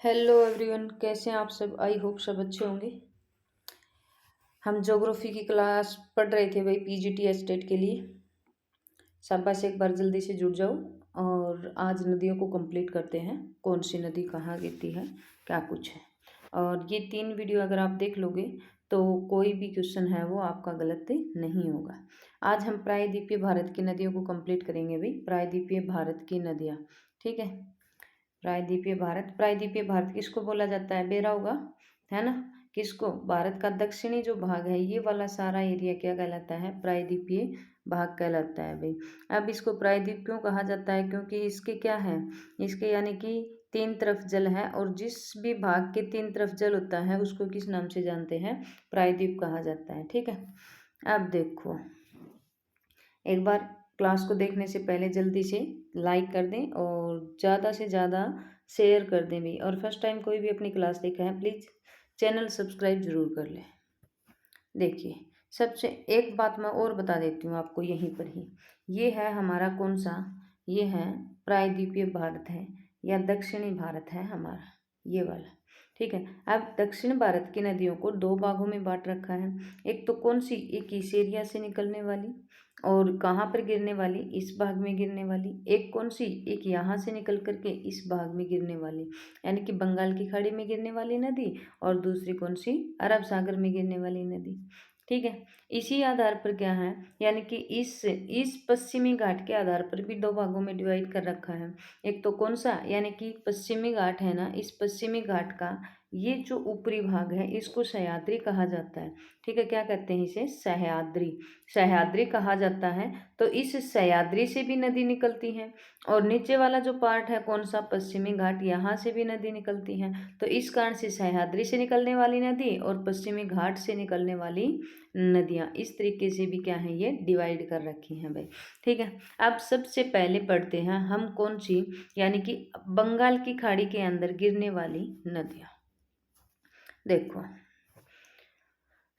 Hello everyone, कैसे हैं आप सब। आई होप सब अच्छे होंगे। हम ज्योग्राफी की क्लास पढ़ रहे थे भाई, पीजीटी एस्टेट के लिए। शाबाश, एक बार जल्दी से जुड़ जाओ। और आज नदियों को कंप्लीट करते हैं, कौन सी नदी कहाँ गिरती है, क्या कुछ है। और ये 3 वीडियो अगर आप देख लोगे तो कोई भी क्वेश्चन है वो आपका गलत नहीं होगा। आज हम प्रायद्वीपीय भारत की नदियों को कंप्लीट करेंगे भाई, प्रायद्वीपीय भारत की नदियाँ। ठीक है। प्रायद्वीपीय भारत किसको बोला जाता है, बेरा होगा, है ना। किसको, भारत का दक्षिणी जो भाग है ये वाला सारा एरिया क्या कहलाता है, प्रायद्वीपीय भाग कहलाता है भाई। अब इसको प्रायद्वीप क्यों कहा जाता है, क्योंकि इसके क्या है, इसके यानी कि 3 तरफ जल है, और जिस भी भाग के 3 तरफ जल होता है उसको किस नाम से जानते हैं, प्रायद्वीप कहा जाता है। ठीक है। अब देखो, एक बार क्लास को देखने से पहले जल्दी से लाइक कर दें और ज़्यादा से ज़्यादा शेयर कर दें भी। और फर्स्ट टाइम कोई भी अपनी क्लास देखा है प्लीज़ चैनल सब्सक्राइब ज़रूर कर लें। देखिए, सबसे एक बात मैं और बता देती हूँ आपको यहीं पर ही। ये है हमारा कौन सा, ये है प्रायद्वीपीय भारत है या दक्षिणी भारत है हमारा, ये वाला। ठीक है। अब दक्षिण भारत की नदियों को 2 भागों में बांट रखा है। एक तो कौन सी, एक इस एरिया से निकलने वाली और कहाँ पर गिरने वाली, इस भाग में गिरने वाली। एक कौन सी, एक यहाँ से निकल करके इस भाग में गिरने वाली, यानी कि बंगाल की खाड़ी में गिरने वाली नदी, और दूसरी कौन सी, अरब सागर में गिरने वाली नदी। ठीक है। इसी आधार पर क्या है, यानी कि इस पश्चिमी घाट के आधार पर भी 2 भागों में डिवाइड कर रखा है। एक तो कौन सा, यानी कि पश्चिमी घाट है ना, इस पश्चिमी घाट का ये जो ऊपरी भाग है इसको सह्याद्री कहा जाता है। ठीक है। क्या कहते हैं इसे, सह्याद्री, सह्याद्री कहा जाता है। तो इस सह्याद्री से भी नदी निकलती है, और नीचे वाला जो पार्ट है कौन सा, पश्चिमी घाट, यहाँ से भी नदी निकलती है। तो इस कारण से सह्याद्री से निकलने वाली नदी और पश्चिमी घाट से निकलने वाली नदियाँ इस तरीके से भी क्या है, ये डिवाइड कर रखी हैं भाई। ठीक है। अब सबसे पहले पढ़ते हैं हम कौन सी, यानी कि बंगाल की खाड़ी के अंदर गिरने वाली नदियाँ। देखो,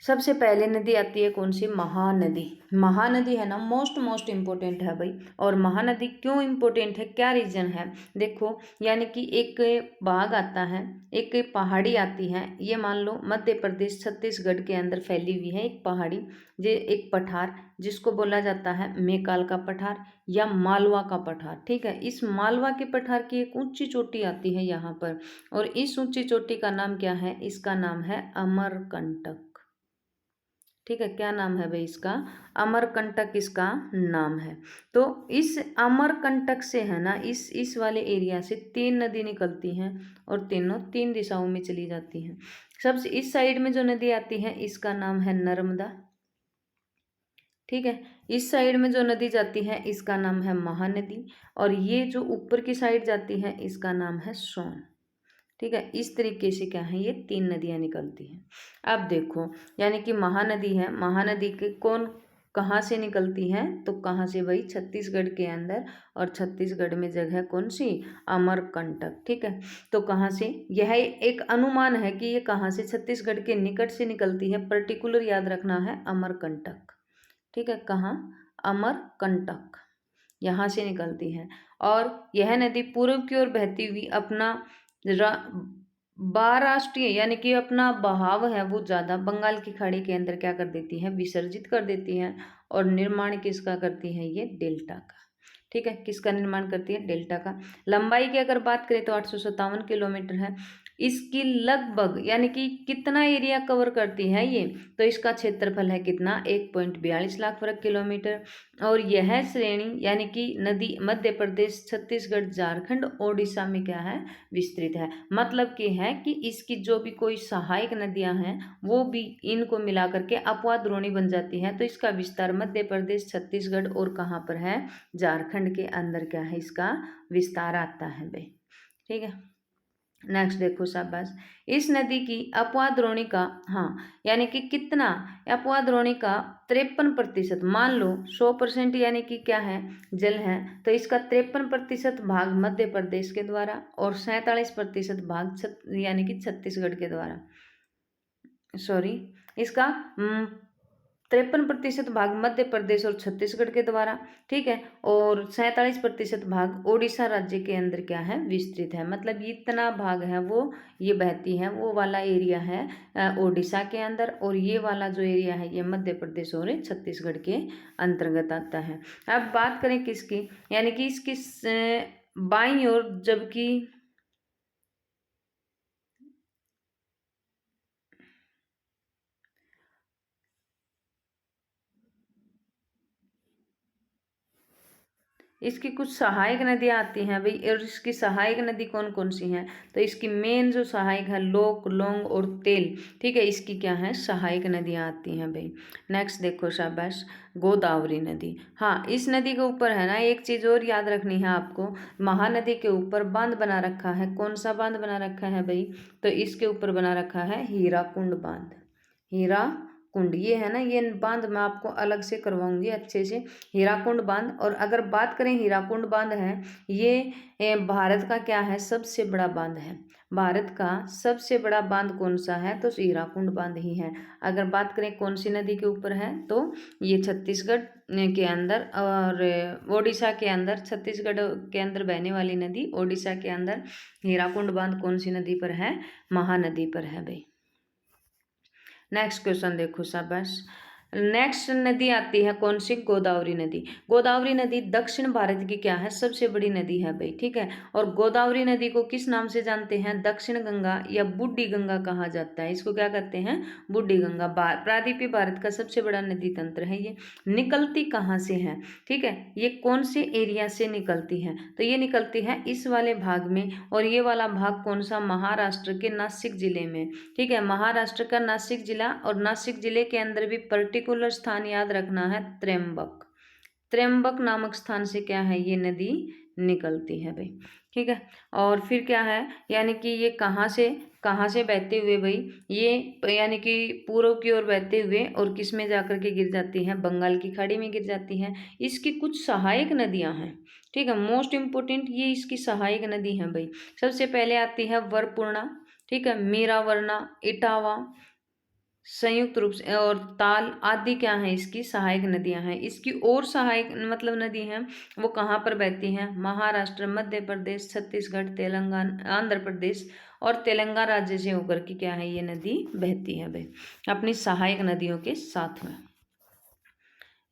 सबसे पहले नदी आती है कौन सी, महानदी। महानदी है ना, मोस्ट इम्पोर्टेंट है भाई। और महानदी क्यों इम्पोर्टेंट है, क्या रीजन है, देखो, यानी कि एक भाग आता है, एक पहाड़ी आती है, ये मान लो मध्य प्रदेश छत्तीसगढ़ के अंदर फैली हुई है एक पहाड़ी, जे एक पठार जिसको बोला जाता है मैकाल का पठार या मालवा का पठार। ठीक है। इस मालवा के पठार की एक ऊंची चोटी आती है यहाँ पर, और इस ऊंची चोटी का नाम क्या है, इसका नाम है अमरकंटक। ठीक है। क्या नाम है भाई इसका, अमरकंटक इसका नाम है। तो इस अमरकंटक से है ना, इस वाले एरिया से 3 नदी निकलती हैं, और तीनों 3 दिशाओं में चली जाती हैं। सबसे इस साइड में जो नदी आती है इसका नाम है नर्मदा। ठीक है। इस साइड में जो नदी जाती है इसका नाम है महानदी, और ये जो ऊपर की साइड जाती है इसका नाम है सोन। ठीक है। इस तरीके से क्या है, ये 3 नदियाँ निकलती हैं। अब देखो, यानी कि महानदी है, महानदी के कौन कहाँ से निकलती है, तो कहाँ से भाई, छत्तीसगढ़ के अंदर, और छत्तीसगढ़ में जगह कौन सी, अमरकंटक। ठीक है। तो कहाँ से, यह एक अनुमान है कि ये कहाँ से, छत्तीसगढ़ के निकट से निकलती है, पर्टिकुलर याद रखना है अमरकंटक। ठीक है। कहाँ, अमरकंटक, यहाँ से निकलती है। और यह नदी पूर्व की ओर बहती हुई अपना बाराष्ट्रीय यानी कि अपना बहाव है वो ज़्यादा बंगाल की खाड़ी के अंदर क्या कर देती है, विसर्जित कर देती है। और निर्माण किसका करती है, ये डेल्टा का। ठीक है। किसका निर्माण करती है, डेल्टा का। लंबाई की अगर बात करें तो 857 किलोमीटर है। इसकी लगभग यानी कि कितना एरिया कवर करती है ये, तो इसका क्षेत्रफल है कितना, 1.42 लाख वर्ग किलोमीटर। और यह श्रेणी यानी कि नदी मध्य प्रदेश, छत्तीसगढ़, झारखंड, ओडिशा में क्या है, विस्तृत है। मतलब कि है कि इसकी जो भी कोई सहायक नदियां हैं वो भी इनको मिला करके अपवाद द्रोणी बन जाती हैं। तो इसका विस्तार मध्य प्रदेश, छत्तीसगढ़ और कहाँ पर है, झारखंड के अंदर क्या है, इसका विस्तार आता है भाई। ठीक है। नेक्स्ट देखो, शाबाश। इस नदी की अपवाद द्रोणी का, हाँ, यानी कि कितना, अपवाद द्रोणी का 53%, मान लो 100% यानी कि क्या है, जल है, तो इसका 53% भाग मध्य प्रदेश के द्वारा और 47% भाग यानी कि छत्तीसगढ़ के द्वारा, सॉरी, इसका 53% भाग मध्य प्रदेश और छत्तीसगढ़ के द्वारा, ठीक है, और 47% भाग ओडिशा राज्य के अंदर क्या है, विस्तृत है। मतलब इतना भाग है वो ये बहती है, वो वाला एरिया है ओडिशा के अंदर, और ये वाला जो एरिया है ये मध्य प्रदेश और छत्तीसगढ़ के अंतर्गत आता है। अब बात करें किसकी, यानी कि इसकी बाईं ओर, जबकि इसकी कुछ सहायक नदियाँ आती हैं भाई, और इसकी सहायक नदी कौन कौन सी हैं, तो इसकी मेन जो सहायक है लोक, लोंग और तेल, ठीक है, इसकी क्या है, सहायक नदियाँ आती हैं भाई। नेक्स्ट देखो शाबाश, गोदावरी नदी। हाँ, इस नदी के ऊपर है ना एक चीज़ और याद रखनी है आपको, महानदी के ऊपर बांध बना रखा है। कौन सा बांध बना रखा है भाई, तो इसके ऊपर बना रखा है हीराकुंड बांध। हीरा कुंड ये है ना, ये बांध मैं आपको अलग से करवाऊंगी अच्छे से, हीराकुंड बांध। और अगर बात करें हीराकुंड बांध है ये भारत का क्या है, सबसे बड़ा बांध है। भारत का सबसे बड़ा बांध कौन सा है, तो हीराकुंड बांध ही है। अगर बात करें कौन सी नदी के ऊपर है, तो ये छत्तीसगढ़ के अंदर और ओडिशा के अंदर, छत्तीसगढ़ के अंदर बहने वाली नदी, ओडिशा के अंदर हीराकुंड बांध कौन सी नदी पर है, महानदी पर है भाई। नेक्स्ट क्वेश्चन देखो शाबाश। नेक्स्ट नदी आती है कौन सी, गोदावरी नदी। गोदावरी नदी दक्षिण भारत की क्या है, सबसे बड़ी नदी है भाई, ठीक है। और गोदावरी नदी को किस नाम से जानते हैं, दक्षिण गंगा या बूढ़ी गंगा कहा जाता है। इसको क्या कहते हैं, बूढ़ी गंगा। प्रायद्वीपीय भारत का सबसे बड़ा नदी तंत्र है ये। निकलती कहाँ से है, ठीक है, ये कौन से एरिया से निकलती है, तो ये निकलती है इस वाले भाग में, और ये वाला भाग कौन सा, महाराष्ट्र के नासिक जिले में, ठीक है, महाराष्ट्र का नासिक जिला। और नासिक जिले के अंदर भी पर्टिकुलर स्थान याद रखना है, त्र्यंबक। त्र्यंबक नामक स्थान से क्या है, ये नदी निकलती है भाई, ठीक है। और फिर क्या है, यानी कि ये कहाँ से बहते हुए भाई, ये यानी कि पूर्व की ओर बहते हुए और किस में जाकर के गिर जाती है, बंगाल की खाड़ी में गिर जाती है। इसकी कुछ सहायक नदियां हैं, ठीक है, मोस्ट इंपोर्टेंट ये इसकी सहायक नदी है भाई। सबसे पहले आती है वरपूर्णा, ठीक है, मीरावरना, इटावा, संयुक्त रूप से, और ताल आदि क्या है, इसकी सहायक नदियां हैं। इसकी और सहायक मतलब नदी हैं वो कहाँ पर बहती हैं, महाराष्ट्र, मध्य प्रदेश, छत्तीसगढ़, तेलंगाना, आंध्र प्रदेश और तेलंगाना राज्य से होकर के क्या है, ये नदी बहती है भाई, अपनी सहायक नदियों के साथ में।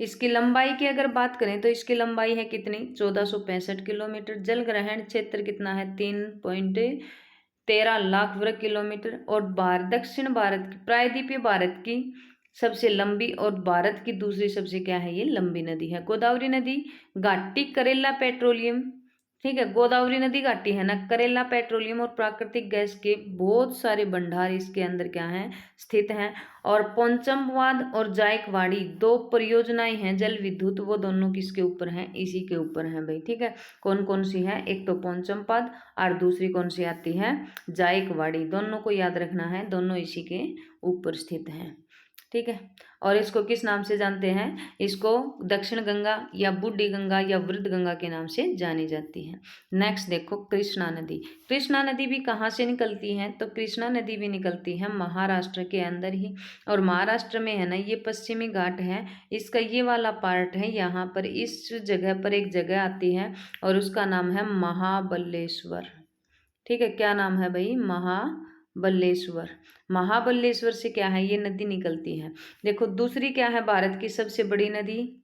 इसकी लंबाई की अगर बात करें तो इसकी लंबाई है कितनी, 1465 किलोमीटर। जल ग्रहण क्षेत्र कितना है, 3.13 लाख वर्ग किलोमीटर। और दक्षिण भारत की, प्रायद्वीपीय भारत की सबसे लंबी और भारत की दूसरी सबसे क्या है, ये लंबी नदी है गोदावरी नदी। घाटी करेला पेट्रोलियम, ठीक है, गोदावरी नदी घाटी है ना, करेला पेट्रोलियम और प्राकृतिक गैस के बहुत सारे भंडार इसके अंदर क्या है, स्थित हैं। और पोंचमवाद और जायकवाड़ी दो परियोजनाएं हैं जल विद्युत, वो दोनों किसके ऊपर हैं, इसी के ऊपर हैं भाई, ठीक है। कौन कौन सी है, एक तो पोंचमपाद और दूसरी कौन सी आती है, जायकवाड़ी। दोनों को याद रखना है, दोनों इसी के ऊपर स्थित हैं, ठीक है। और इसको किस नाम से जानते हैं, इसको दक्षिण गंगा या बूढ़ी गंगा या वृद्ध गंगा के नाम से जानी जाती है। नेक्स्ट देखो कृष्णा नदी। कृष्णा नदी भी कहाँ से निकलती है, तो कृष्णा नदी भी निकलती है महाराष्ट्र के अंदर ही। और महाराष्ट्र में है ना, ये पश्चिमी घाट है, इसका ये वाला पार्ट है, यहाँ पर इस जगह पर एक जगह आती है और उसका नाम है महाबलेश्वर, ठीक है। क्या नाम है भाई, महाबलेश्वर। महाबलेश्वर से क्या है, ये नदी निकलती है। देखो दूसरी क्या है, भारत की सबसे बड़ी नदी,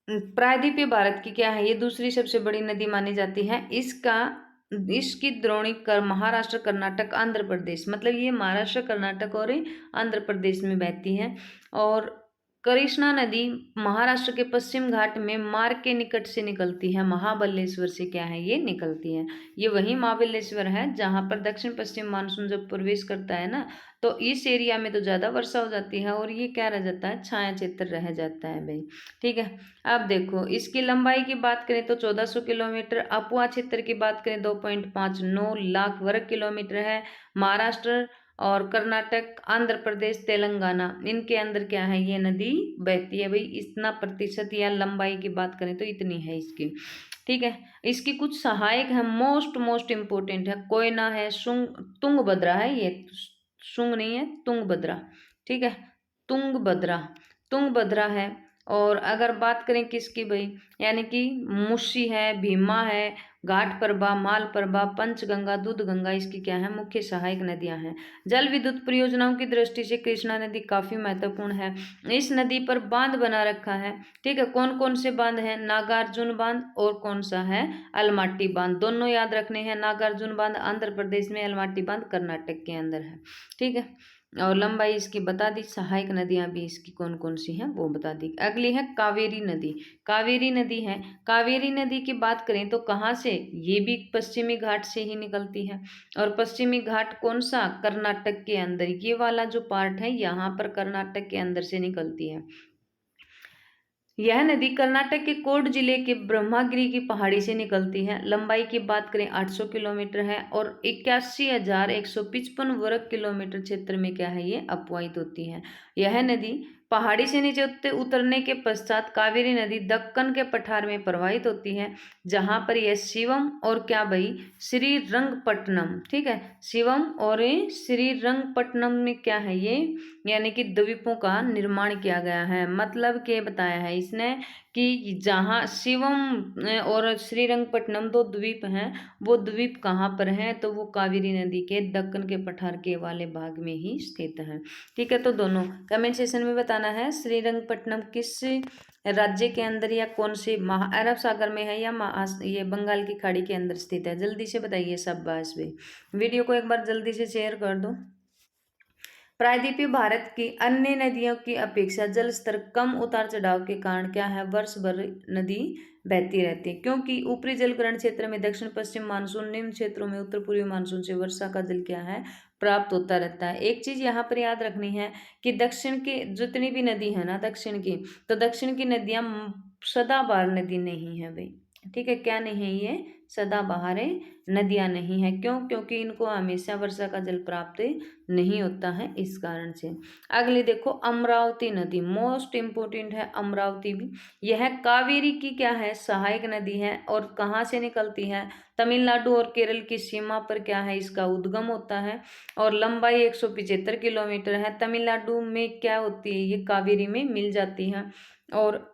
प्रायद्वीपीय भारत की क्या है, ये दूसरी सबसे बड़ी नदी मानी जाती है। इसकी द्रोणी कर महाराष्ट्र, कर्नाटक, आंध्र प्रदेश, मतलब ये महाराष्ट्र, कर्नाटक और आंध्र प्रदेश में बहती है। और कृष्णा नदी महाराष्ट्र के पश्चिम घाट में मार्ग के निकट से निकलती है, महाबलेश्वर से क्या है, ये निकलती है। ये वही महाबलेश्वर है जहाँ पर दक्षिण पश्चिम मानसून जब प्रवेश करता है ना, तो इस एरिया में तो ज़्यादा वर्षा हो जाती है और ये क्या रह जाता है, छाया क्षेत्र रह जाता है भाई, ठीक है। अब देखो इसकी लंबाई की बात करें तो 1400 किलोमीटर। अपुआ क्षेत्र की बात करें 2.59 लाख वर्ग किलोमीटर है। महाराष्ट्र और कर्नाटक, आंध्र प्रदेश, तेलंगाना, इनके अंदर क्या है, ये नदी बहती है भाई। इतना प्रतिशत या लंबाई की बात करें तो इतनी है इसकी, ठीक है। इसकी कुछ सहायक है, मोस्ट मोस्ट इंपोर्टेंट है, कोयना है, तुंगभद्रा है, ये शुंग नहीं है, तुंगभद्रा, ठीक है, तुंगभद्रा, तुंगभद्रा है। और अगर बात करें किसकी भाई, यानी कि मुशी है, भीमा है, घाटप्रभा, मालप्रभा, पंचगंगा, दूधगंगा, इसकी क्या है, मुख्य सहायक नदियां हैं। जल विद्युत परियोजनाओं की दृष्टि से कृष्णा नदी काफी महत्वपूर्ण है। इस नदी पर बांध बना रखा है, ठीक है। कौन कौन से बांध हैं, नागार्जुन बांध और कौन सा है, अलमाटी बांध, दोनों याद रखने हैं। नागार्जुन बांध आंध्र प्रदेश में, अलमाटी बांध कर्नाटक के अंदर है, ठीक है। और लंबाई इसकी बता दी, सहायक नदियां भी इसकी कौन कौन सी हैं वो बता दी। अगली है कावेरी नदी। कावेरी नदी है, कावेरी नदी की बात करें तो कहाँ से, ये भी पश्चिमी घाट से ही निकलती है। और पश्चिमी घाट कौन सा, कर्नाटक के अंदर, ये वाला जो पार्ट है यहाँ पर कर्नाटक के अंदर से निकलती है। यह नदी कर्नाटक के कोट जिले के ब्रह्मागिरी की पहाड़ी से निकलती है। लंबाई की बात करें 800 किलोमीटर है और 81,155 वर्ग किलोमीटर क्षेत्र में क्या है, ये अपवाहित होती है। यह नदी पहाड़ी से नीचे उतरने के पश्चात कावेरी नदी दक्कन के पठार में प्रवाहित होती है, जहां पर यह शिवम और क्या भाई, श्रीरंगपट्टनम, ठीक है, शिवम और श्रीरंगपट्टनम में क्या है ये, यानी कि द्वीपों का निर्माण किया गया है। मतलब के बताया है इसने कि जहाँ शिवम और श्रीरंगपट्टनम दो द्वीप हैं, वो द्वीप कहाँ पर हैं, तो वो कावेरी नदी के दक्कन के पठार के वाले भाग में ही स्थित है, ठीक है। तो दोनों कमेंट सेशन में बताना है श्रीरंगपट्टनम किस राज्य के अंदर या कौन से अरब सागर में है या ये बंगाल की खाड़ी के अंदर स्थित है, जल्दी से बताइए सब बस भी। वीडियो को एक बार जल्दी से शेयर कर दो। प्रायद्वीपीय भारत की अन्य नदियों की अपेक्षा जल स्तर कम उतार चढ़ाव के कारण क्या है, वर्ष भर नदी बहती रहती है, क्योंकि ऊपरी जलग्रहण क्षेत्र में दक्षिण पश्चिम मानसून, निम्न क्षेत्रों में उत्तर पूर्वी मानसून से वर्षा का जल क्या है, प्राप्त होता रहता है। एक चीज यहाँ पर याद रखनी है कि दक्षिण की जितनी भी नदी है ना, दक्षिण की, तो दक्षिण की नदियां सदाबहार नदी नहीं है भाई, ठीक है, क्या नहीं है ये, सदाबहार नदियां नहीं है। क्यों, क्योंकि इनको हमेशा वर्षा का जल प्राप्त नहीं होता है, इस कारण से। अगली देखो अमरावती नदी, मोस्ट इम्पोर्टेंट है अमरावती भी। यह कावेरी की क्या है, सहायक नदी है और कहाँ से निकलती है, तमिलनाडु और केरल की सीमा पर क्या है, इसका उद्गम होता है। और लंबाई 175 किलोमीटर है। तमिलनाडु में क्या होती है, ये कावेरी में मिल जाती है। और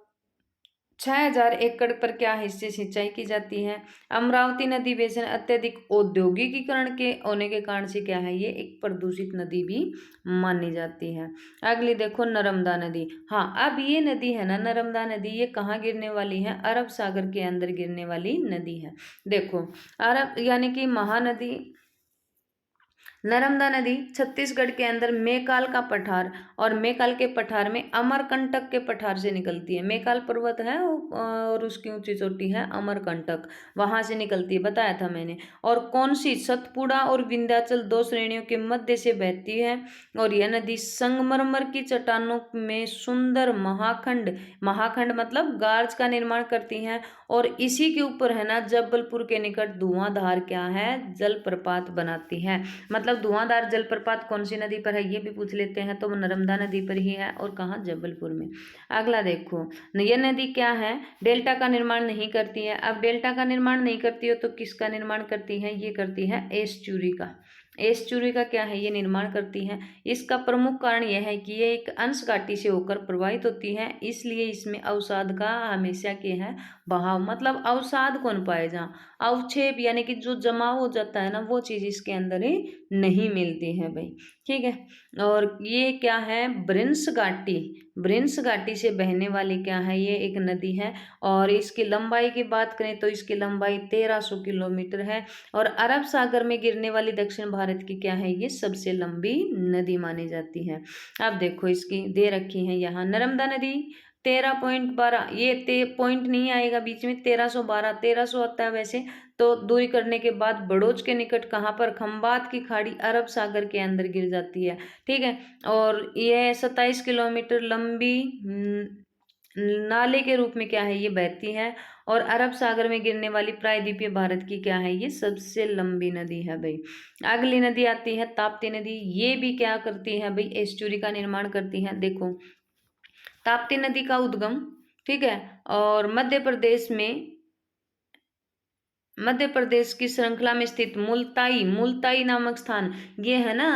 6,000 एकड़ पर क्या हिस्से सिंचाई की जाती है। अमरावती नदी बेसिन अत्यधिक औद्योगिकीकरण के होने के कारण से क्या है, ये एक प्रदूषित नदी भी मानी जाती है। अगली देखो नर्मदा नदी। हाँ, अब ये नदी है ना, नर्मदा नदी, ये कहाँ गिरने वाली है, अरब सागर के अंदर गिरने वाली नदी है। देखो अरब यानी कि महानदी नर्मदा नदी छत्तीसगढ़ के अंदर मेकाल का पठार और मेकाल के पठार में अमरकंटक के पठार से निकलती है। मेकाल पर्वत है और उसकी ऊंची चोटी है अमरकंटक, वहां से निकलती है, बताया था मैंने। और कौन सी, सतपुड़ा और विंध्याचल दो श्रेणियों के मध्य से बहती है। और यह नदी संगमरमर की चट्टानों में सुंदर महाखंड, महाखंड मतलब गार्ज का निर्माण करती है। और इसी के ऊपर है ना, जबलपुर के निकट धुआंधार क्या है, जलप्रपात बनाती है। मतलब धुआंधार जलप्रपात कौन सी नदी पर है, ये भी पूछ लेते हैं, तो वो नर्मदा नदी पर ही है। और कहाँ, जबलपुर में। अगला देखो, यह नदी क्या है, डेल्टा का निर्माण नहीं करती है। अब डेल्टा का निर्माण नहीं करती है तो किसका निर्माण करती है, ये करती है एस्चुरी का। एस्चुरी का क्या है, ये निर्माण करती है। इसका प्रमुख कारण यह है कि ये एक अंश घाटी से होकर प्रवाहित होती है, इसलिए इसमें अवसाद का हमेशा क्या है, बहाव। मतलब अवसाद कौन पाए, जहाँ अवक्षेप यानी कि जो जमाव हो जाता है ना, वो चीज इसके अंदर ही नहीं मिलती है भाई, ठीक है। और ये क्या है, ब्रिंस घाटी, ब्रिंस घाटी से बहने वाली क्या है, ये एक नदी है। और इसकी लंबाई की बात करें तो इसकी लंबाई 1300 किलोमीटर है। और अरब सागर में गिरने वाली दक्षिण भारत की क्या है, ये सबसे लंबी नदी मानी जाती है। अब देखो इसकी दे रखी है यहाँ, नर्मदा नदी 13.12, ये पॉइंट नहीं आएगा बीच में, 1312, 1300 आता है वैसे तो। दूरी करने के बाद बड़ोच के निकट कहाँ पर, खंबात की खाड़ी अरब सागर के अंदर गिर जाती है, ठीक है। और यह 27 किलोमीटर लंबी नाले के रूप में क्या है, ये बहती है। और अरब सागर में गिरने वाली प्रायद्वीपीय भारत की क्या है, ये सबसे लंबी नदी है भाई। अगली नदी आती है ताप्ती नदी। ये भी क्या करती है भाई, एस्चुरी का निर्माण करती है। देखो ताप्ती नदी का उद्गम, ठीक है, और मध्य प्रदेश में मध्य प्रदेश की श्रृंखला में स्थित मुल्ताई मुल्ताई नामक स्थान, ये है ना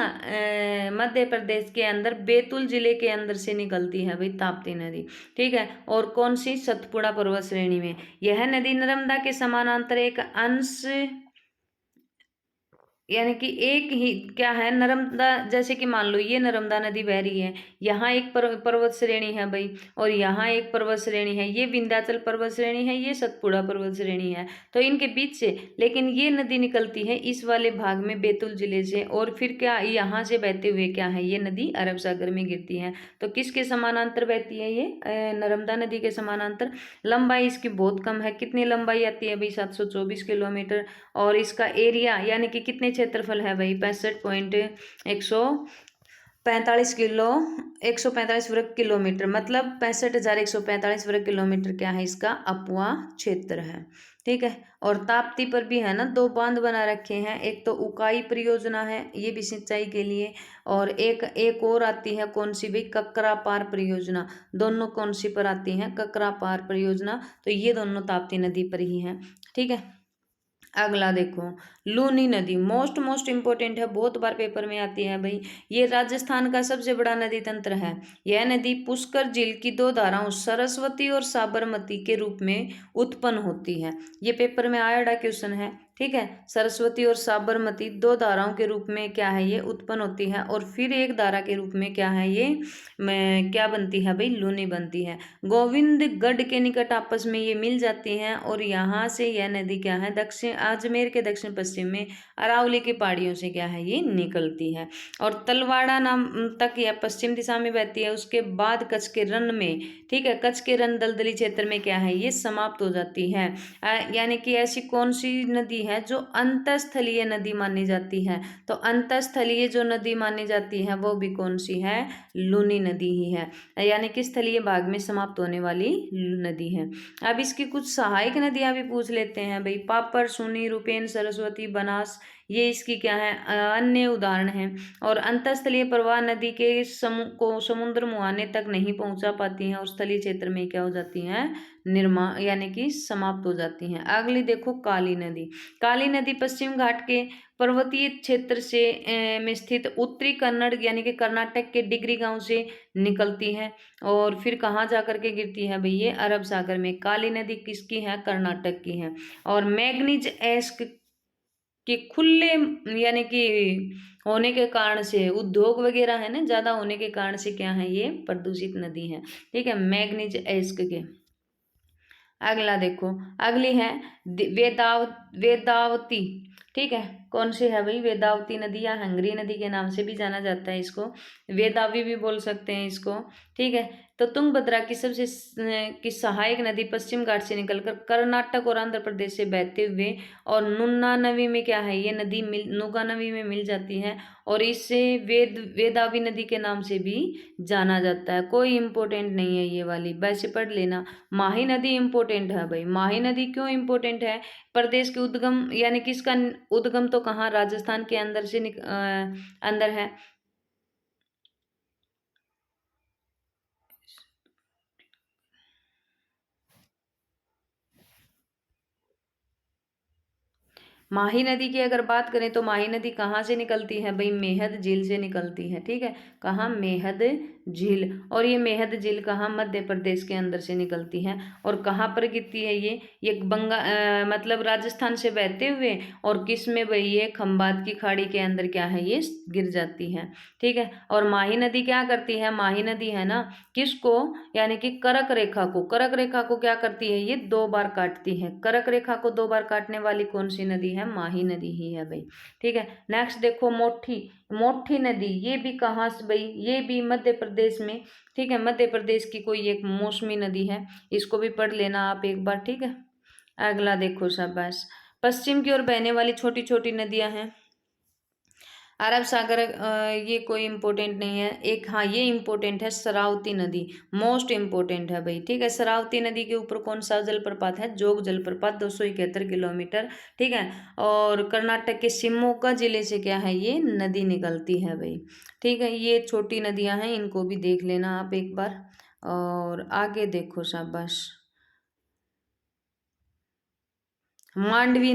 मध्य प्रदेश के अंदर बैतूल जिले के अंदर से निकलती है भाई ताप्ती नदी। ठीक है, और कौन सी? सतपुड़ा पर्वत श्रेणी में। यह नदी नर्मदा के समानांतर एक अंश, यानी कि एक ही क्या है, नर्मदा, जैसे कि मान लो ये नर्मदा नदी बह रही है, यहाँ एक पर्वत श्रेणी है भाई, और यहाँ एक पर्वत श्रेणी है, ये विंध्याचल पर्वत श्रेणी है, ये सतपुड़ा पर्वत श्रेणी है, तो इनके बीच से लेकिन ये नदी निकलती है इस वाले भाग में बैतूल जिले से, और फिर क्या यहाँ से बहते हुए क्या है, ये नदी अरब सागर में गिरती है। तो किसके समानांतर बहती है ये? नर्मदा नदी के समानांतर। लंबाई इसकी बहुत कम है, कितनी लंबाई आती है भाई? 724 किलोमीटर। और इसका एरिया यानी कि कितने क्षेत्रफल है भाई? 145 वर्ग किलोमीटर, मतलब 65,145 वर्ग किलोमीटर क्या है इसका अपवा क्षेत्र है। ठीक है, और ताप्ती पर भी है ना 2 बांध बना रखे हैं, एक तो उकाई परियोजना है, ये भी सिंचाई के लिए, और एक और आती है कौन सी भाई? ककरा पार परियोजना। दोनों कौन सी पर आती हैं? ककरा पार परियोजना। तो ये दोनों ताप्ती नदी पर ही हैं। ठीक है, अगला देखो, लूनी नदी मोस्ट मोस्ट इंपॉर्टेंट है, बहुत बार पेपर में आती है भाई। ये राजस्थान का सबसे बड़ा नदी तंत्र है। यह नदी पुष्कर झील की 2 धाराओं सरस्वती और साबरमती के रूप में उत्पन्न होती है। ये पेपर में आया क्वेश्चन है। ठीक है, सरस्वती और साबरमती 2 धाराओं के रूप में क्या है, ये उत्पन्न होती है, और फिर एक धारा के रूप में क्या है, ये क्या बनती है भाई? लूनी बनती है। गोविंदगढ़ के निकट आपस में ये मिल जाती हैं, और यहाँ से यह नदी क्या है, दक्षिण अजमेर के दक्षिण पश्चिम में अरावली की पहाड़ियों से क्या है, ये निकलती है, और तलवाड़ा नाम तक यह पश्चिम दिशा में बहती है। उसके बाद कच्छ के रण में, ठीक है, कच्छ के रण दलदली क्षेत्र में क्या है, ये समाप्त हो जाती है। यानी कि ऐसी कौन सी नदी है जो अंतस्थलीय नदी मानी जाती है? तो अंतस्थलीय जो नदी मानी जाती है वो भी कौन सी है? लूनी नदी ही है, यानी कि स्थलीय भाग में समाप्त होने वाली नदी है। अब इसकी कुछ सहायक नदियां भी पूछ लेते हैं भाई। पापड़, सूनी, रूपेन, सरस्वती, बनास, ये इसकी क्या है, अन्य उदाहरण हैं। और अंतस्थलीय प्रवाह नदी के समुद्र मुहाने तक नहीं पहुंचा पाती हैं, और स्थलीय क्षेत्र में क्या हो जाती हैं, निर्माण यानी कि समाप्त हो जाती हैं। अगली देखो, काली नदी। काली नदी पश्चिम घाट के पर्वतीय क्षेत्र से में स्थित उत्तरी कन्नड़ यानी कि कर्नाटक के डिग्री गांव से निकलती है, और फिर कहाँ जा करके गिरती है भाई? ये अरब सागर में। काली नदी किसकी है? कर्नाटक की है। और मैग्नीज एस्क के खुले यानी कि होने के कारण से, उद्योग वगैरह है ना ज्यादा होने के कारण से क्या है, ये प्रदूषित नदी है। ठीक है, मैग्नीज एस्क के। अगला देखो, अगली है वेदावती। ठीक है, कौन सी है भाई? वेदावती नदी, या हंगरी नदी के नाम से भी जाना जाता है इसको, वेदावी भी बोल सकते हैं इसको। ठीक है, तो तुंगभद्रा की सबसे की सहायक नदी पश्चिम घाट से निकलकर कर्नाटक और आंध्र प्रदेश से बहते हुए, और नुन्ना नवी में क्या है, ये नदी नुगा नवी में मिल जाती है, और इससे वेदावी नदी के नाम से भी जाना जाता है। कोई इंपॉर्टेंट नहीं है ये वाली, वैसे पढ़ लेना। माही नदी इंपॉर्टेंट है भाई। माही नदी क्यों इंपॉर्टेंट है? प्रदेश के उद्गम यानी कि इसका उद्गम तो कहाँ, राजस्थान के अंदर से अंदर है। माही नदी की अगर बात करें तो माही नदी कहाँ से निकलती है भाई? मेहद झील से निकलती है। ठीक है, कहाँ? मेहद झील। और ये मेहद झील कहाँ? मध्य प्रदेश के अंदर से निकलती है, और कहाँ पर गिरती है ये मतलब राजस्थान से बहते हुए, और किस में भाई? ये खंबात की खाड़ी के अंदर क्या है, ये गिर जाती है। ठीक है, और माही नदी क्या करती है? माही नदी है ना, किसको? यानी कि कर्क रेखा को क्या करती है, ये 2 बार काटती है। कर्क रेखा को 2 बार काटने वाली कौन सी नदी है? माही नदी ही है भाई। ठीक है, नेक्स्ट देखो, मोठी मोठी नदी, ये भी कहाँ से भाई? ये भी मध्य प्रदेश में। ठीक है, मध्य प्रदेश की कोई एक मौसमी नदी है, इसको भी पढ़ लेना आप एक बार। ठीक है, अगला देखो, शाबाश। पश्चिम की ओर बहने वाली छोटी छोटी नदियां हैं अरब सागर, ये कोई इम्पोर्टेंट नहीं है। एक हाँ, ये इम्पोर्टेंट है, शरावती नदी, मोस्ट इम्पोर्टेंट है भाई। ठीक है, शरावती नदी के ऊपर कौन सा जलप्रपात है? जोग जलप्रपात, 271 किलोमीटर। ठीक है, और कर्नाटक के शिवमोगा जिले से क्या है, ये नदी निकलती है भाई। ठीक है, ये छोटी नदियां हैं, इनको भी देख लेना आप एक बार। और आगे देखो, शाबाश। मांडवी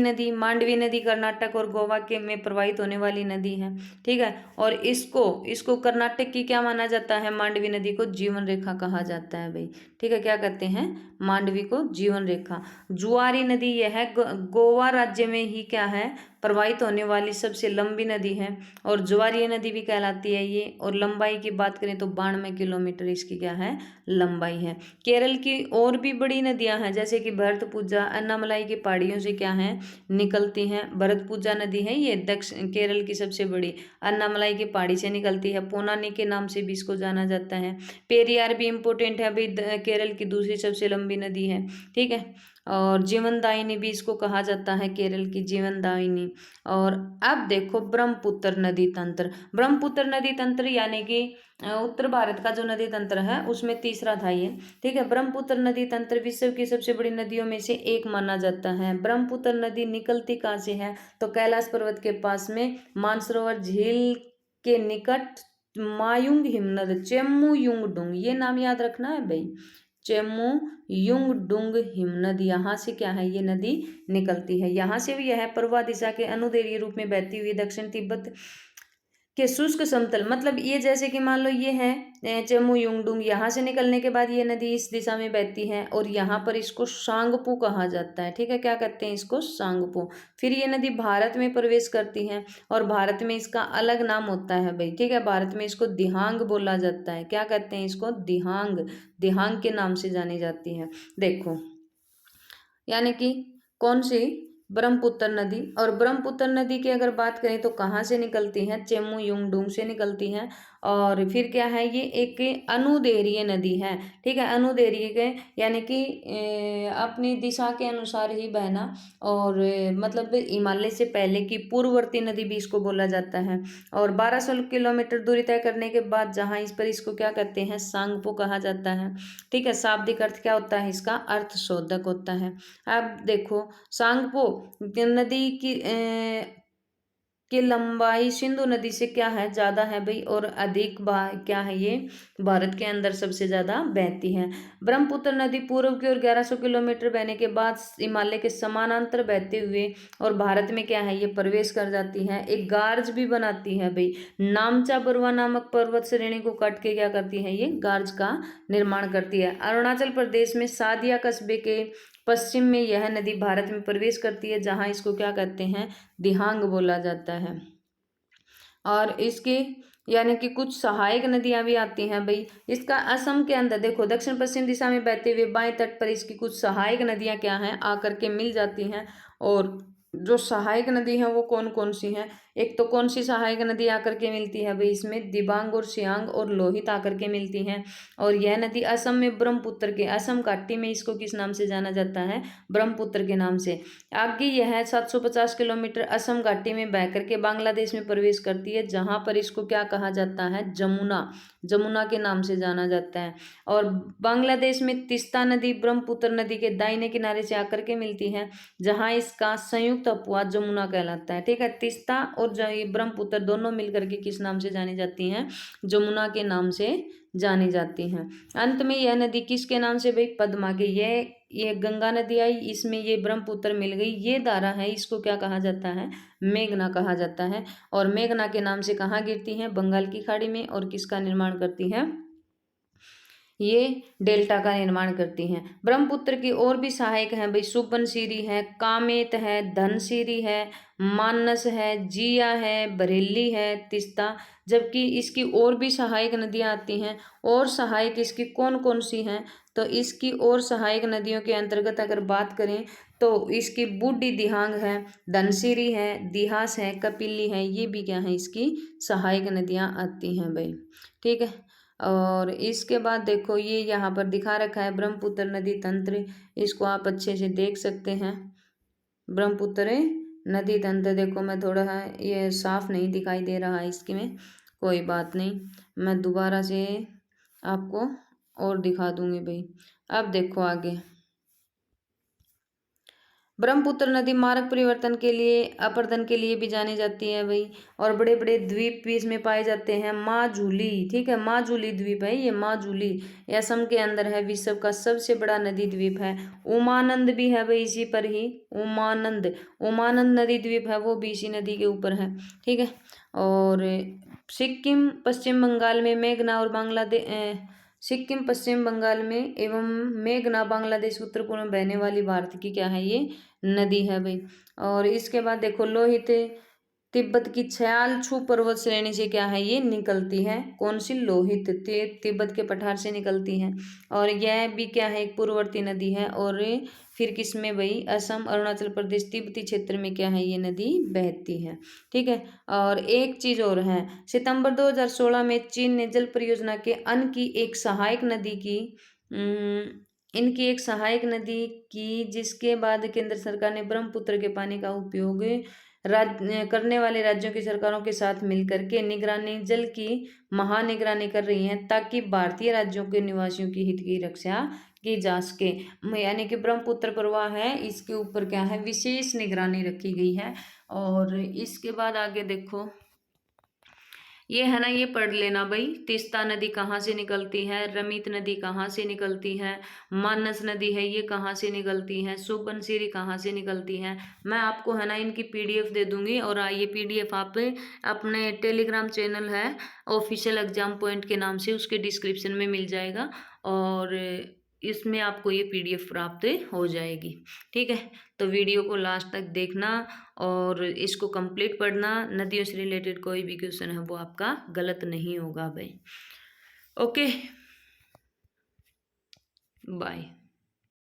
नदी कर्नाटक और गोवा के में प्रवाहित होने वाली नदी है, ठीक है। और इसको इसको कर्नाटक की क्या माना जाता है, मांडवी नदी को जीवन रेखा कहा जाता है भाई, ठीक है। क्या कहते हैं, मांडवी को जीवन रेखा। जुआरी नदी यह है गोवा राज्य में ही क्या है, प्रवाहित होने वाली सबसे लंबी नदी है और ज्वारीय नदी भी कहलाती है ये। और लंबाई की बात करें तो 92 किलोमीटर इसकी क्या है, लंबाई है। केरल की और भी बड़ी नदियां हैं, जैसे कि भरतपुजा अन्नामलाई की पहाड़ियों से क्या है, निकलती हैं। भरतपुजा नदी है ये दक्षिण केरल की सबसे बड़ी, अन्नामलाई की पहाड़ी से निकलती है। पोनानी के नाम से भी इसको जाना जाता है। पेरियार भी इम्पोर्टेंट है भाई, केरल की दूसरी सबसे लंबी नदी है, ठीक है। और जीवनदायिनी भी इसको कहा जाता है, केरल की जीवनदायिनी। और अब देखो ब्रह्मपुत्र नदी तंत्र। ब्रह्मपुत्र नदी तंत्र यानी कि उत्तर भारत का जो नदी तंत्र है उसमें तीसरा था ये, ठीक है। ब्रह्मपुत्र नदी तंत्र विश्व की सबसे बड़ी नदियों में से एक माना जाता है। ब्रह्मपुत्र नदी निकलती कहाँ से है, तो कैलाश पर्वत के पास में मानसरोवर झील के निकट मायुंग हिमनद चेम्मू युंगडुंग, ये नाम याद रखना है भाई, चेम्मू युंगडुंग हिमनद, यहाँ से क्या है, ये नदी निकलती है। यहाँ से भी यह प्रवाह दिशा के अनुदैर्घ्य रूप में बहती हुई दक्षिण तिब्बत के शुष्क समतल, मतलब ये जैसे कि मान लो ये है चेमू युंगडुंग, यहाँ से निकलने के बाद ये नदी इस दिशा में बहती है और यहाँ पर इसको सांगपू कहा जाता है, ठीक है। क्या कहते हैं इसको, सांगपू। फिर ये नदी भारत में प्रवेश करती है और भारत में इसका अलग नाम होता है भाई, ठीक है। भारत में इसको दिहांग बोला जाता है। क्या कहते हैं इसको, दिहांग, दिहांग के नाम से जानी जाती है। देखो यानी कि कौन सी, ब्रह्मपुत्र नदी। और ब्रह्मपुत्र नदी की अगर बात करें तो कहाँ से निकलती है, चेम्मू युंगडुंग से निकलती है। और फिर क्या है, ये एक अनुदैर्घ्य नदी है, ठीक है। अनुदैर्घ्य के यानी कि अपनी दिशा के अनुसार ही बहना, और मतलब हिमालय से पहले की पूर्ववर्ती नदी भी इसको बोला जाता है। और 1200 किलोमीटर दूरी तय करने के बाद जहाँ इस पर इसको क्या कहते हैं, सांगपो कहा जाता है, ठीक है। शाब्दिक अर्थ क्या होता है इसका, अर्थ शोधक होता है। अब देखो सांगपो नदी की लंबाई सिंधु नदी से क्या है, ज़्यादा है भाई, और अधिक क्या है ये, भारत के अंदर सबसे ज़्यादा बहती है। ब्रह्मपुत्र नदी पूर्व की ओर 1100 किलोमीटर बहने के बाद हिमालय के समानांतर बहते हुए और भारत में क्या है, ये प्रवेश कर जाती है। एक गार्ज भी बनाती है भाई, नामचा बरुआ नामक पर्वत श्रेणी को काट के क्या करती है, ये गार्ज का निर्माण करती है। अरुणाचल प्रदेश में सादिया कस्बे के पश्चिम में यह नदी भारत में प्रवेश करती है, जहाँ इसको क्या कहते हैं, दिहांग बोला जाता है। और इसकी यानी कि कुछ सहायक नदियां भी आती हैं भाई। इसका असम के अंदर देखो दक्षिण पश्चिम दिशा में बहते हुए बाएं तट पर इसकी कुछ सहायक नदियां क्या हैं, आकर के मिल जाती हैं। और जो सहायक नदी हैं वो कौन कौन सी हैं, एक तो कौन सी सहायक नदी आकर के मिलती है भाई, इसमें दिबांग और सियांग और लोहित आकर के मिलती हैं। और यह नदी असम में ब्रह्मपुत्र के असम घाटी में इसको किस नाम से जाना जाता है, ब्रह्मपुत्र के नाम से। आगे यह 750 किलोमीटर असम घाटी में बह करके बांग्लादेश में प्रवेश करती है, जहां पर इसको क्या कहा जाता है, जमुना, जमुना के नाम से जाना जाता है। और बांग्लादेश में तिस्ता नदी ब्रह्मपुत्र नदी के दाहिने किनारे से आकर के मिलती है, जहां इसका संयुक्त अपवाद जमुना कहलाता है, ठीक है। तिस्ता और ये ब्रह्मपुत्र दोनों मिलकर के किस नाम से जानी जाती हैं, जमुना के नाम से जानी जाती हैं। अंत में यह नदी किसके नाम से भाई, पद्मा के। ये गंगा नदी आई, इसमें ये ब्रह्मपुत्र मिल गई, ये धारा है, इसको क्या कहा जाता है, मेघना कहा जाता है। और मेघना के नाम से कहाँ गिरती है, बंगाल की खाड़ी में, और किसका निर्माण करती है, ये डेल्टा का निर्माण करती हैं। ब्रह्मपुत्र की और भी सहायक हैं भाई, सुबनसिरी है, कामेत है, धनसिरी है, मानस है, जिया है, बरेली है, तिस्ता। जबकि इसकी और भी सहायक नदियां आती हैं। और सहायक इसकी कौन कौन सी हैं, तो इसकी और सहायक नदियों के अंतर्गत अगर बात करें तो इसकी बूढ़ी दिहांग है, धनसिरी है, दिहास है, कपिली है, ये भी क्या है, इसकी सहायक नदियां आती हैं भाई, ठीक है। और इसके बाद देखो ये यहाँ पर दिखा रखा है ब्रह्मपुत्र नदी तंत्र, इसको आप अच्छे से देख सकते हैं। ब्रह्मपुत्र नदी तंत्र देखो, मैं थोड़ा ये साफ नहीं दिखाई दे रहा है इसकी में, कोई बात नहीं, मैं दोबारा से आपको और दिखा दूंगी भाई। अब देखो आगे, ब्रह्मपुत्र नदी मार्ग परिवर्तन के लिए अपर्दन के लिए भी जानी जाती है भाई। और बड़े बड़े द्वीप भी इसमें पाए जाते हैं। माजुली, ठीक है, माजुली द्वीप है ये, माजुली, ये असम के अंदर है, विश्व का सबसे बड़ा नदी द्वीप है। उमानंद भी है भाई इसी पर ही, उमानंद, उमानंद नदी द्वीप है वो भी इसी नदी के ऊपर है, ठीक है। और सिक्किम पश्चिम बंगाल में मेघना और बांग्लादेश, सिक्किम पश्चिम बंगाल में एवं मेघना बांग्लादेश उत्तर पूर्व में बहने वाली भारत की क्या है, ये नदी है भाई। और इसके बाद देखो लोहित तिब्बत की छयालछू पर्वत श्रेणी से क्या है, ये निकलती है। कौन सी? लोहित, तिब्बत के पठार से निकलती है। और यह भी क्या है, एक पूर्ववर्ती नदी है। और फिर किसमें भाई, असम, अरुणाचल प्रदेश, तिब्बती क्षेत्र में क्या है, ये नदी बहती है, ठीक है। और एक चीज और है, सितंबर 2016 में चीन ने जल परियोजना के अन की एक सहायक नदी की इनकी एक सहायक नदी की, जिसके बाद केंद्र सरकार ने ब्रह्मपुत्र के पानी का उपयोग करने वाले राज्यों की सरकारों के साथ मिलकर के निगरानी, जल की महानिगरानी कर रही हैं, ताकि भारतीय राज्यों के निवासियों की हित की रक्षा की जा सके। यानी कि ब्रह्मपुत्र प्रवाह है, इसके ऊपर क्या है, विशेष निगरानी रखी गई है। और इसके बाद आगे देखो, ये है ना, ये पढ़ लेना भाई, तीस्ता नदी कहाँ से निकलती है, रमित नदी कहाँ से निकलती है, मानस नदी है ये कहाँ से निकलती है, सुबनसिरी कहाँ से निकलती है। मैं आपको है ना इनकी पीडीएफ दे दूंगी, और ये पीडीएफ आप अपने टेलीग्राम चैनल है ऑफिशियल एग्जाम पॉइंट के नाम से, उसके डिस्क्रिप्शन में मिल जाएगा, और इसमें आपको ये पीडीएफ प्राप्त हो जाएगी, ठीक है। तो वीडियो को लास्ट तक देखना और इसको कंप्लीट पढ़ना। नदियों से रिलेटेड कोई भी क्वेश्चन है वो आपका गलत नहीं होगा भाई। Okay, bye.